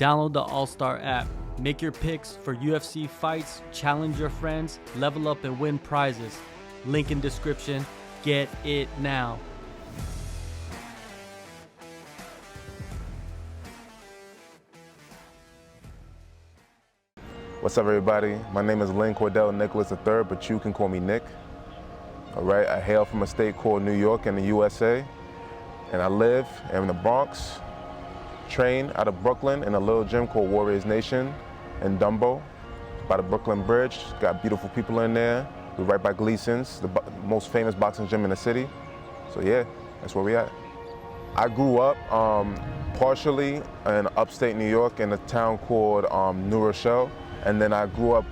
Download the AllStar app. Make your picks for UFC fights, challenge your friends, level up and win prizes. Link in description. Get it now. What's up, everybody? My name is Lynn Cordell Nicholas III, but you can call me Nick. All right, I hail from a state called New York in the USA, and I live in the Bronx, train out of Brooklyn in a little gym called Warriors Nation in Dumbo, by the Brooklyn Bridge. Got beautiful people in there. We're right by Gleason's, the most famous boxing gym in the city. So yeah, that's where we at. I grew up partially in upstate New York in a town called New Rochelle. And then I grew up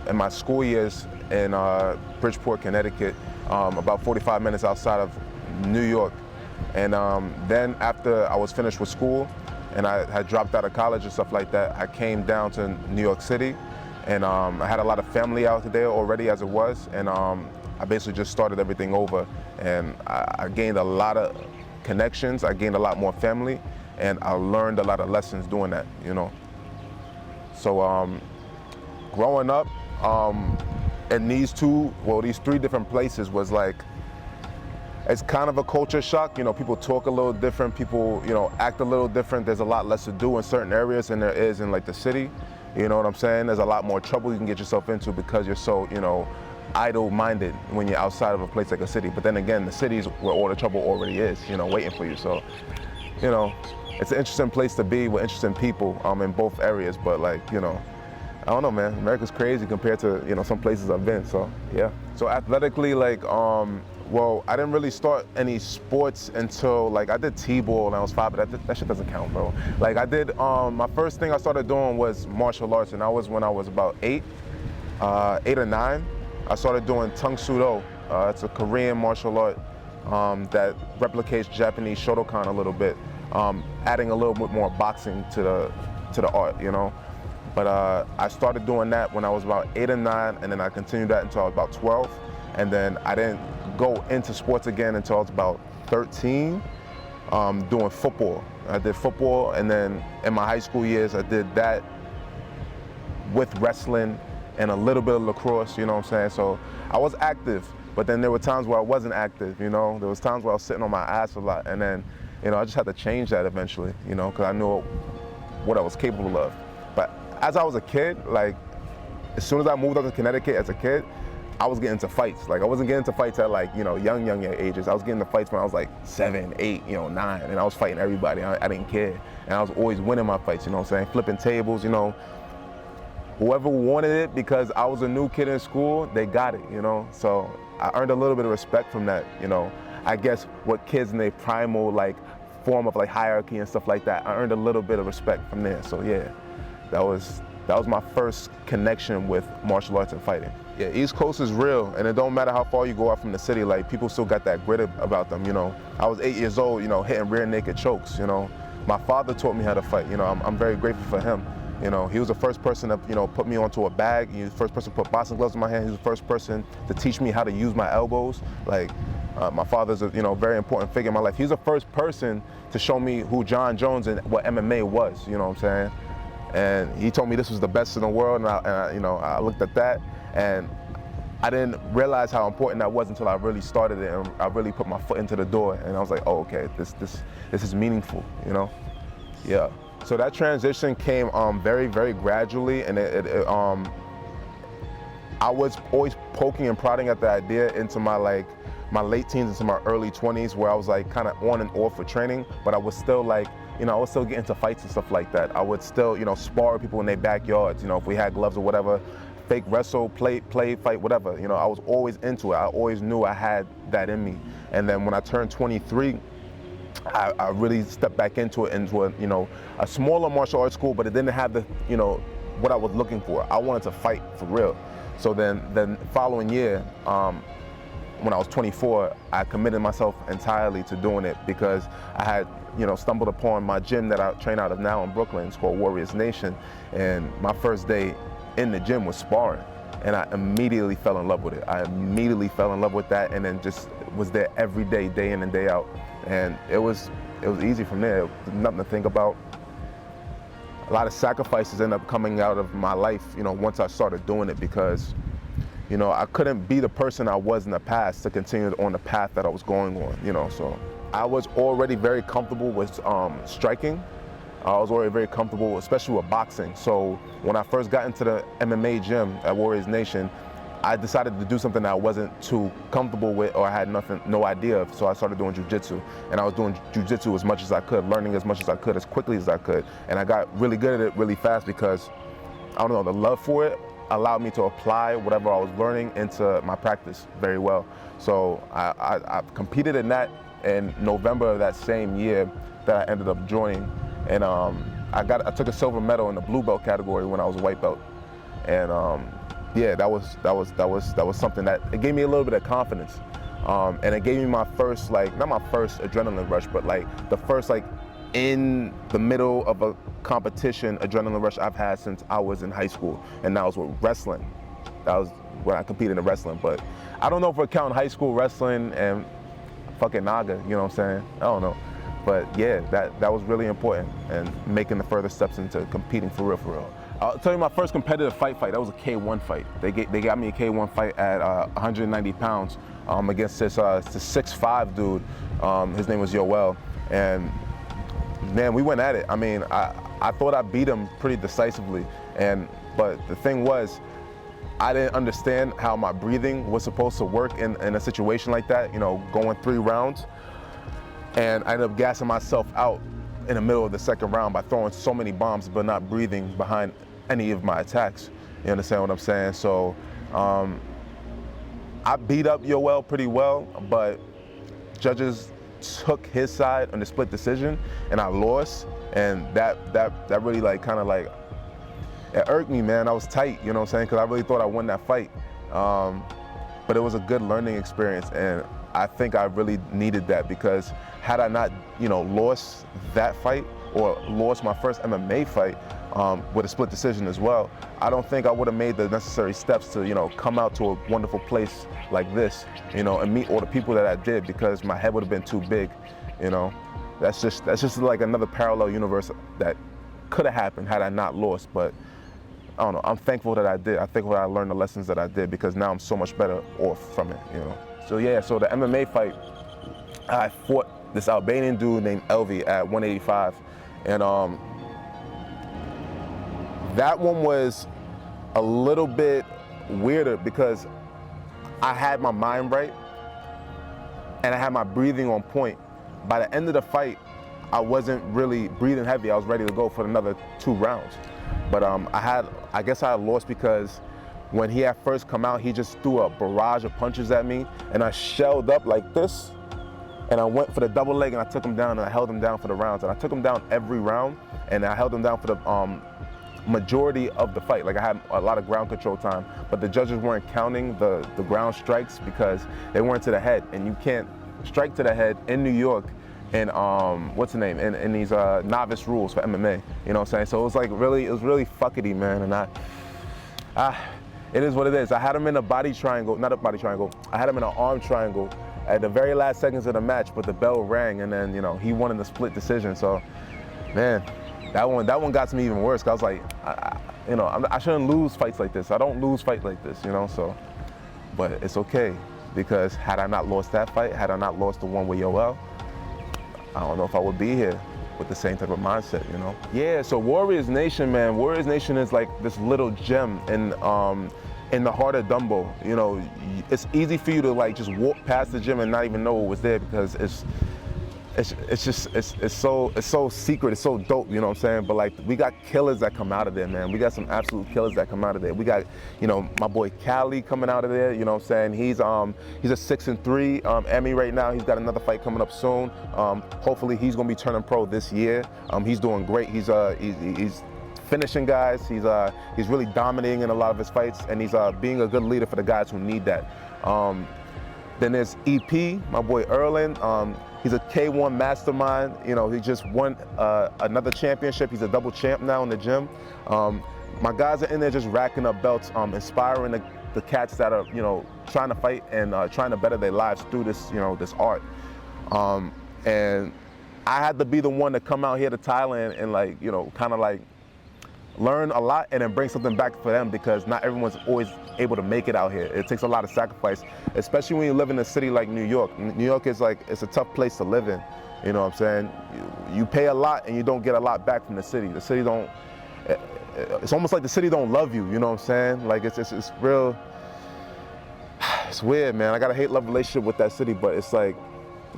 in my school years in Bridgeport, Connecticut, about 45 minutes outside of New York. And then after I was finished with school and I had dropped out of college and stuff like that, I came down to New York City, and I had a lot of family out there already as it was, and I basically just started everything over. And I gained a lot of connections, I gained a lot more family, and I learned a lot of lessons doing that, you know. So growing up in these three different places was like, it's kind of a culture shock. You know, people talk a little different, people, you know, act a little different. There's a lot less to do in certain areas than there is in like the city. You know what I'm saying? There's a lot more trouble you can get yourself into because you're so, you know, idle-minded when you're outside of a place like a city. But then again, the city's where all the trouble already is, you know, waiting for you. So, you know, it's an interesting place to be with interesting people in both areas, but like, you know, I don't know, man. America's crazy compared to, you know, some places I've been, so yeah. So athletically, like, well, I didn't really start any sports until, like, I did T-ball when I was 5, but that shit doesn't count, bro. Like, I did, my first thing I started doing was martial arts, and that was when I was about 8 or 9. I started doing Tang Soo Do. It's a Korean martial art that replicates Japanese Shotokan a little bit. Adding a little bit more boxing to the art, you know. But I started doing that when I was about 8 or 9, and then I continued that until I was about 12. And then I didn't go into sports again until I was about 13, doing football. I did football, and then in my high school years, I did that with wrestling and a little bit of lacrosse, you know what I'm saying? So I was active, but then there were times where I wasn't active, you know? There was times where I was sitting on my ass a lot, and then, you know, I just had to change that eventually, you know, because I knew what I was capable of. But as I was a kid, like, as soon as I moved up to Connecticut as a kid, I was getting into fights. Like, I wasn't getting into fights at, like, you know, young ages. I was getting into fights when I was like 7, 8, you know, 9, and I was fighting everybody. I didn't care. And I was always winning my fights, you know what I'm saying? Flipping tables, you know. Whoever wanted it, because I was a new kid in school, they got it, you know? So I earned a little bit of respect from that, you know. I guess what kids in their primal, like, form of, like, hierarchy and stuff like that, I earned a little bit of respect from there. So yeah, that was my first connection with martial arts and fighting. Yeah, East Coast is real, and it don't matter how far you go out from the city, like, people still got that grit about them, you know. I was 8 years old, you know, hitting rear naked chokes, you know. My father taught me how to fight, you know. I'm very grateful for him. You know, he was the first person to, you know, put me onto a bag. He was the first person to put boxing gloves in my hand. He was the first person to teach me how to use my elbows. Like, my father's a, you know, very important figure in my life. He was the first person to show me who John Jones and what MMA was, you know what I'm saying? And he told me this was the best in the world, and I you know, I looked at that, and I didn't realize how important that was until I really started it, and I really put my foot into the door, and I was like, oh, okay, this is meaningful, you know? Yeah. So that transition came very, very gradually, and I was always poking and prodding at the idea into my late teens into my early 20s, where I was like kind of on and off for training, but I was still like, you know, I would still get into fights and stuff like that. I would still, you know, spar with people in their backyards, you know, if we had gloves or whatever, fake wrestle, play, fight, whatever. You know, I was always into it. I always knew I had that in me. And then when I turned 23, I really stepped back into a, you know, a smaller martial arts school, but it didn't have the, you know, what I was looking for. I wanted to fight for real. So then the following year, when I was 24, I committed myself entirely to doing it, because I had, you know, stumbled upon my gym that I train out of now in Brooklyn. It's called Warriors Nation. And my first day in the gym was sparring. And I immediately fell in love with it. I immediately fell in love with that, and then just was there every day, day in and day out. And it was easy from there. Nothing to think about. a lot of sacrifices ended up coming out of my life, once I started doing it, because, I couldn't be the person I was in the past to continue on the path that I was going on, so I was already very comfortable with striking. I was already very comfortable, especially with boxing. So when I first got into the MMA gym at Warriors Nation, I decided to do something that I wasn't too comfortable with or I had no idea of, so I started doing jiu-jitsu. And I was doing jiu-jitsu as much as I could, learning as much as I could, as quickly as I could. And I got really good at it really fast because, I don't know, the love for it allowed me to apply whatever I was learning into my practice very well. So I competed in that in November of that same year that I ended up joining. And I took a silver medal in the blue belt category when I was a white belt. And yeah, that was something that it gave me a little bit of confidence, and it gave me my first, not my first adrenaline rush, but the first in the middle of a competition adrenaline rush I've had since I was in high school, and that was with wrestling. That was when I competed in wrestling. But I don't know if we're counting high school wrestling and fucking Naga, you know what I'm saying? I don't know. But yeah, that was really important, and making the further steps into competing for real. I'll tell you my first competitive fight, that was a K1 fight. They got me a K1 fight at 190 pounds against this 6'5" dude. His name was Yoel. And man, we went at it. I mean, I thought I beat him pretty decisively. But the thing was, I didn't understand how my breathing was supposed to work in a situation like that, going 3 rounds. And I ended up gassing myself out in the middle of the second round by throwing so many bombs but not breathing behind any of my attacks. You understand what I'm saying? So I beat up Yoel pretty well, but judges took his side on the split decision, and I lost. And that really it irked me, man. I was tight, you know what I'm saying? Because I really thought I won that fight. But it was a good learning experience, and I think I really needed that, because had I not, lost that fight or lost my first MMA fight with a split decision as well, I don't think I would have made the necessary steps to, come out to a wonderful place like this, and meet all the people that I did, because my head would have been too big, That's just like another parallel universe that could have happened had I not lost. But I don't know, I'm thankful that I did. I'm thankful that I learned the lessons that I did, because now I'm so much better off from it, So yeah, so the MMA fight, I fought this Albanian dude named Elvi at 185. And that one was a little bit weirder, because I had my mind right and I had my breathing on point. By the end of the fight, I wasn't really breathing heavy. I was ready to go for another 2 rounds. But I guess I had lost because when he had first come out, he just threw a barrage of punches at me, and I shelled up like this, and I went for the double leg, and I took him down, and I held him down for the rounds. And I took him down every round, and I held him down for the majority of the fight. I had a lot of ground control time, but the judges weren't counting the ground strikes because they weren't to the head, and you can't strike to the head in New York in in these novice rules for MMA. You know what I'm saying? So it was really fuckety, man. And it is what it is. I had him in a body triangle, not a body triangle. I had him in an arm triangle at the very last seconds of the match, but the bell rang, and then he won in the split decision. So, man, that one got to me even worse. 'Cause I was like, I shouldn't lose fights like this. I don't lose fights like this, So, but it's okay, because had I not lost that fight, had I not lost the one with Yoel, I don't know if I would be here with the same type of mindset, Yeah, so Warriors Nation, man. Warriors Nation is like this little gem in the heart of Dumbo. It's easy for you to just walk past the gym and not even know it was there, because it's so secret, it's so dope, you know what I'm saying? But we got killers that come out of there, man. We got some absolute killers that come out of there. We got, my boy Cali coming out of there, you know what I'm saying? He's a 6-3 Emmy right now. He's got another fight coming up soon. Hopefully he's gonna be turning pro this year. He's doing great. He's finishing guys. He's really dominating in a lot of his fights, and he's being a good leader for the guys who need that. Then there's EP, my boy Erlin. He's a K1 mastermind. He just won another championship. He's a double champ now in the gym. My guys are in there just racking up belts, inspiring the cats that are, trying to fight and trying to better their lives through this, this art. And I had to be the one to come out here to Thailand and learn a lot and then bring something back for them, because not everyone's always able to make it out here. It takes a lot of sacrifice, especially when you live in a city like New York. New York is like, it's a tough place to live in. You know what I'm saying? You pay a lot and you don't get a lot back from the city. The city don't, it's almost like the city don't love you, you know what I'm saying? Like it's real, it's weird, man. I got a hate-love relationship with that city, but it's like,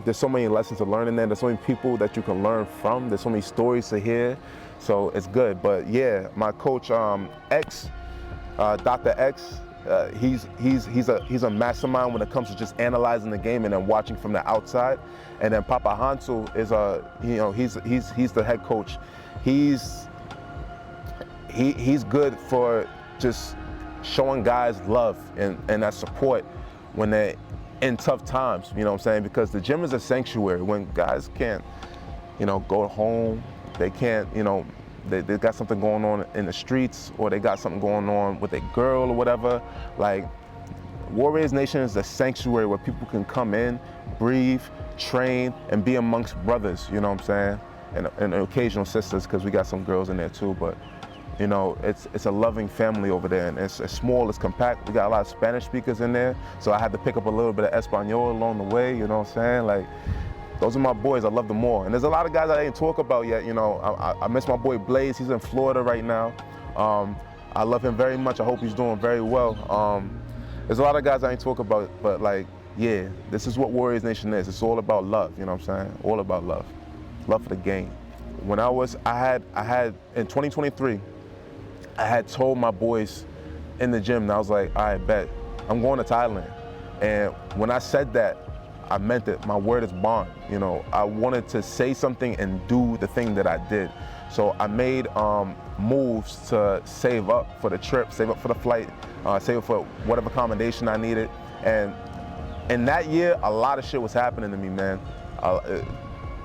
there's so many lessons to learn in there. There's so many people that you can learn from. There's so many stories to hear. So it's good. But yeah, my coach, X, Dr. X, he's a mastermind when it comes to just analyzing the game and then watching from the outside. And then Papa Hansel is he's the head coach. He's good for just showing guys love and that support when they're in tough times, you know what I'm saying? Because the gym is a sanctuary. When guys can't, go home, they can't, they got something going on in the streets, or they got something going on with a girl or whatever. Like, Warriors Nation is a sanctuary where people can come in, breathe, train, and be amongst brothers, you know what I'm saying? And occasional sisters, because we got some girls in there too, but it's a loving family over there, and it's small, it's compact. We got a lot of Spanish speakers in there, so I had to pick up a little bit of Espanol along the way, you know what I'm saying? Like, those are my boys, I love them all. And there's a lot of guys I didn't talk about yet, I miss my boy Blaze, he's in Florida right now. I love him very much, I hope he's doing very well. There's a lot of guys I ain't talk about, but like, yeah, this is what Warriors Nation is. It's all about love, you know what I'm saying? All about love. Love for the game. When I had, in 2023, I had told my boys in the gym, and I was like, all right, bet, I'm going to Thailand. And when I said that, I meant it. My word is bond. I wanted to say something and do the thing that I did. So I made moves to save up for the trip, save up for the flight, save up for whatever accommodation I needed. And in that year, a lot of shit was happening to me, man.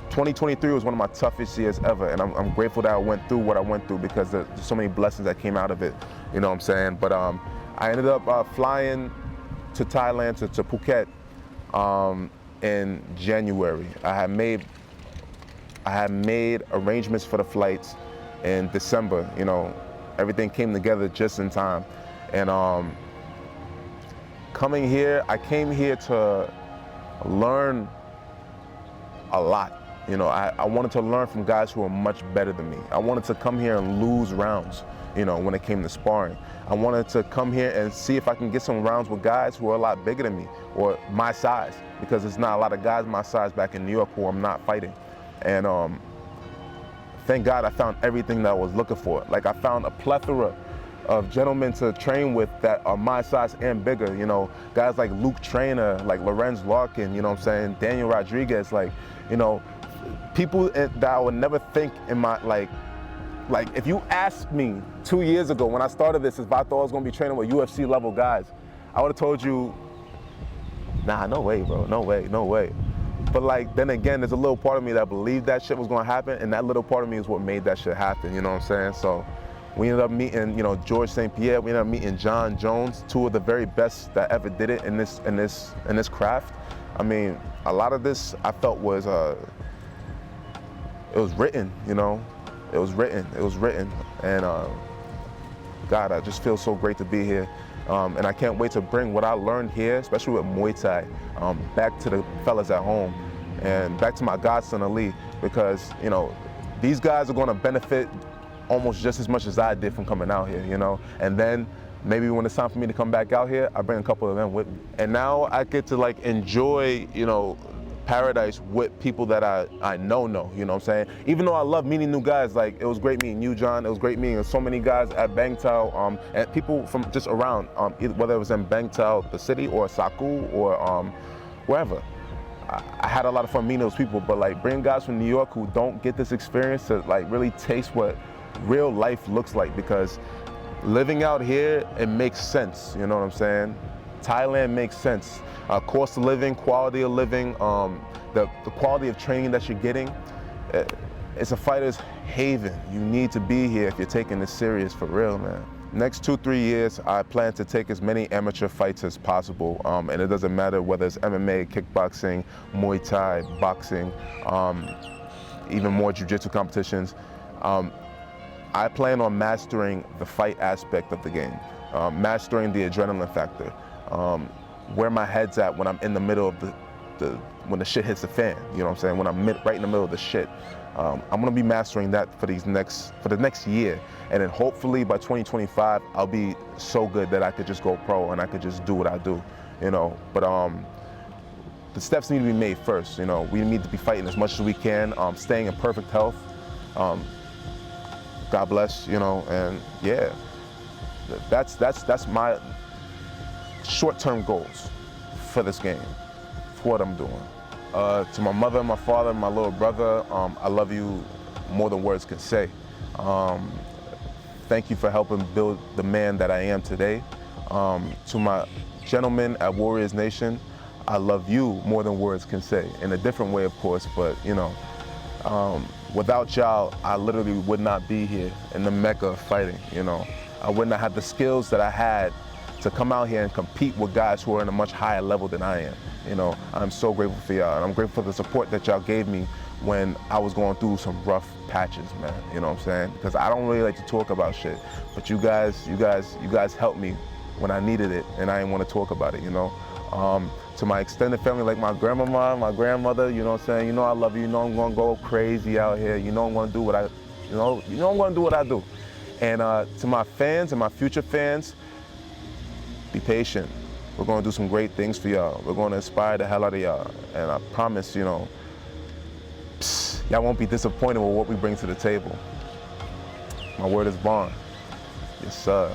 2023 was one of my toughest years ever, and I'm grateful that I went through what I went through, because there's so many blessings that came out of it, you know what I'm saying? But I ended up flying to Thailand, to Phuket, in January. I had made arrangements for the flights in December, everything came together just in time. And coming here, I came here to learn a lot. I wanted to learn from guys who are much better than me. I wanted to come here and lose rounds, when it came to sparring. I wanted to come here and see if I can get some rounds with guys who are a lot bigger than me, or my size, because there's not a lot of guys my size back in New York who I'm not fighting. And thank God I found everything that I was looking for. Like, I found a plethora of gentlemen to train with that are my size and bigger, guys like Luke Trainer, like Lorenz Larkin, you know what I'm saying, Daniel Rodriguez, like, people that I would never think in my, like if you asked me 2 years ago when I started this, if I thought I was gonna be training with UFC level guys, I would've told you, nah, no way, bro, no way, no way. But like, then again, there's a little part of me that believed that shit was gonna happen, and that little part of me is what made that shit happen, you know what I'm saying? So we ended up meeting, George St. Pierre, we ended up meeting John Jones, two of the very best that ever did it in this craft. I mean, a lot of this I felt was, it was written, it was written. And God, I just feel so great to be here. And I can't wait to bring what I learned here, especially with Muay Thai, back to the fellas at home and back to my godson Ali, because, these guys are gonna benefit almost just as much as I did from coming out here, And then maybe when it's time for me to come back out here, I bring a couple of them with me. And now I get to like enjoy, paradise with people that I know, you know what I'm saying? Even though I love meeting new guys, like it was great meeting you, John, it was great meeting so many guys at Bangtao, and people from just around, whether it was in Bangtao, the city, or Saku, or wherever. I had a lot of fun meeting those people, but like bringing guys from New York who don't get this experience to like really taste what real life looks like, because living out here, it makes sense, you know what I'm saying? Thailand makes sense. Cost of living, quality of living, the quality of training that you're getting, it's a fighter's haven. You need to be here if you're taking this serious for real, man. Next 2-3 years, I plan to take as many amateur fights as possible, and it doesn't matter whether it's MMA, kickboxing, Muay Thai, boxing, even more jiu-jitsu competitions. I plan on mastering the fight aspect of the game, mastering the adrenaline factor, where my head's at when I'm in the middle of when the shit hits the fan. You know what I'm saying? When I'm right in the middle of the shit. I'm gonna be mastering that for the next year, and then hopefully by 2025 I'll be so good that I could just go pro and I could just do what I do, you know. But the steps need to be made first. You know, we need to be fighting as much as we can, staying in perfect health. God bless, you know, and yeah, that's my short-term goals for this game, for what I'm doing. To my mother, my father, my little brother, I love you more than words can say. Thank you for helping build the man that I am today. To my gentlemen at Warriors Nation, I love you more than words can say, in a different way, of course, but you know, without y'all, I literally would not be here in the Mecca of fighting, you know. I would not have the skills that I had to come out here and compete with guys who are in a much higher level than I am. You know, I'm so grateful for y'all, and I'm grateful for the support that y'all gave me when I was going through some rough patches, man. You know what I'm saying? Because I don't really like to talk about shit, but you guys helped me when I needed it, and I didn't want to talk about it, you know. To my extended family, like my grandmama, my grandmother, you know what I'm saying? You know I love you. You know I'm gonna go crazy out here. You know I'm gonna do what I, you know I'm gonna do what I do. And to my fans and my future fans, be patient. We're gonna do some great things for y'all. We're gonna inspire the hell out of y'all. And I promise, you know, y'all won't be disappointed with what we bring to the table. My word is bond. Yes, sir.